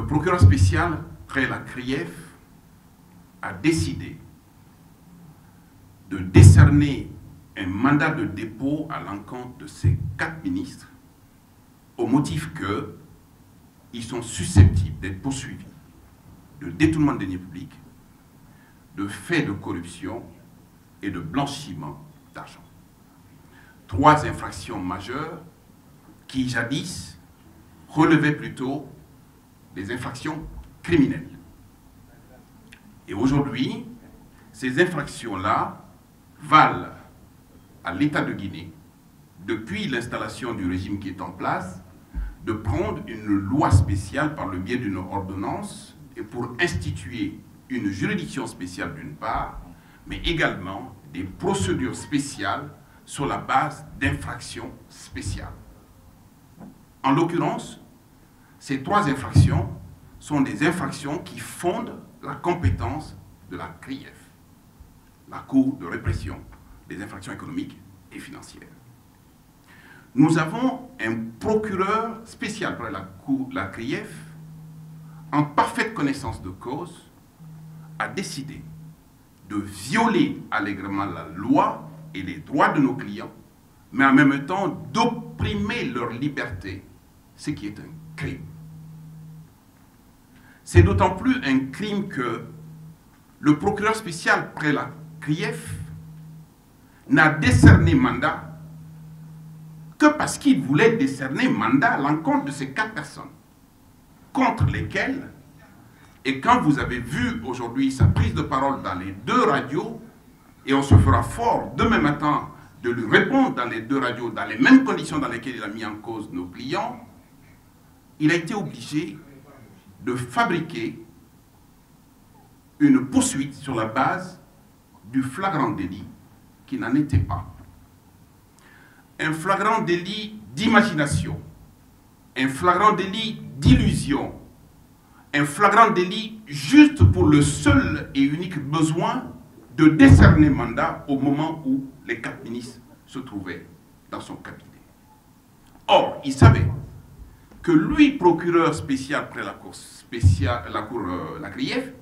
le procureur spécial, près la CRIEF, a décidé de décerner un mandat de dépôt à l'encontre de ces 4 ministres au motif qu'ils sont susceptibles d'être poursuivis de détournement de deniers publics, de faits de corruption et de blanchiment d'argent. 3 infractions majeures qui, jadis, relevaient plutôt des infractions criminelles. Et aujourd'hui, ces infractions-là valent à l'État de Guinée, depuis l'installation du régime qui est en place, de prendre une loi spéciale par le biais d'une ordonnance et pour instituer une juridiction spéciale d'une part, mais également des procédures spéciales sur la base d'infractions spéciales. En l'occurrence, ces 3 infractions sont des infractions qui fondent la compétence de la CRIEF, la Cour de répression des infractions économiques et financières. Nous avons un procureur spécial pour la CRIEF, en parfaite connaissance de cause, a décidé de violer allègrement la loi et les droits de nos clients, mais en même temps d'opprimer leur liberté, ce qui est un crime. C'est d'autant plus un crime que le procureur spécial près la CRIEF n'a décerné mandat que parce qu'il voulait décerner mandat à l'encontre de ces 4 personnes, contre lesquelles, et quand vous avez vu aujourd'hui sa prise de parole dans les 2 radios, et on se fera fort demain matin de lui répondre dans les 2 radios, dans les mêmes conditions dans lesquelles il a mis en cause nos clients, il a été obligé de fabriquer une poursuite sur la base du flagrant délit qui n'en était pas. Un flagrant délit d'imagination, un flagrant délit d'illusion, un flagrant délit juste pour le seul et unique besoin de décerner mandat au moment où les 4 ministres se trouvaient dans son cabinet. Or, il savait que lui, procureur spécial près la CRIEF,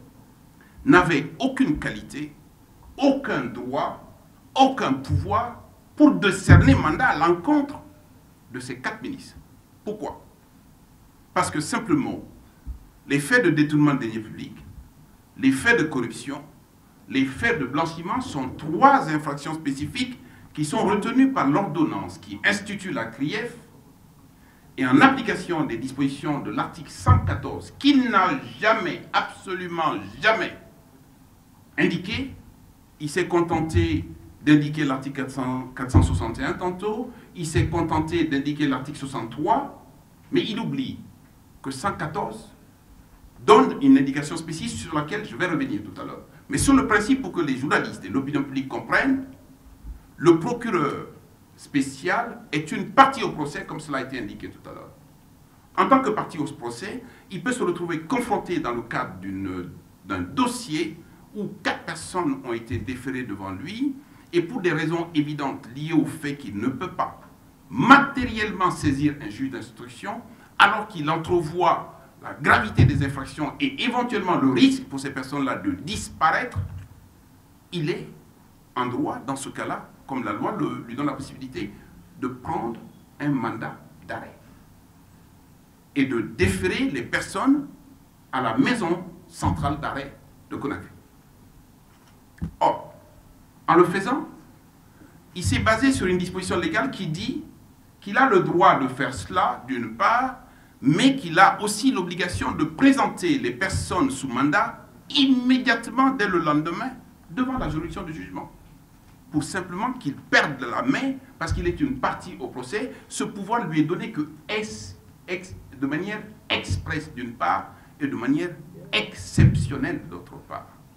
n'avait aucune qualité, aucun droit, aucun pouvoir pour décerner mandat à l'encontre de ces 4 ministres. Pourquoi? Parce que simplement, les faits de détournement de deniers publics, les faits de corruption, les faits de blanchiment sont 3 infractions spécifiques qui sont retenues par l'ordonnance qui institue la CRIEF, et en application des dispositions de l'article 114, qu'il n'a jamais, absolument jamais indiqué, il s'est contenté d'indiquer l'article 461 tantôt, il s'est contenté d'indiquer l'article 63, mais il oublie que 114 donne une indication spécifique sur laquelle je vais revenir tout à l'heure. Mais sur le principe, pour que les journalistes et l'opinion publique comprennent, le procureur spécial est une partie au procès, comme cela a été indiqué tout à l'heure. En tant que partie au procès, il peut se retrouver confronté dans le cadre d'un dossier où 4 personnes ont été déférées devant lui, et pour des raisons évidentes liées au fait qu'il ne peut pas matériellement saisir un juge d'instruction, alors qu'il entrevoit la gravité des infractions et éventuellement le risque pour ces personnes-là de disparaître, il est en droit, dans ce cas-là, comme la loi lui donne la possibilité, de prendre un mandat d'arrêt et de déférer les personnes à la maison centrale d'arrêt de Conakry. Or, en le faisant, il s'est basé sur une disposition légale qui dit qu'il a le droit de faire cela, d'une part, mais qu'il a aussi l'obligation de présenter les personnes sous mandat immédiatement dès le lendemain devant la juridiction de jugement, pour simplement qu'il perde la main parce qu'il est une partie au procès. Ce pouvoir lui est donné que de manière expresse d'une part et de manière exceptionnelle d'autre part.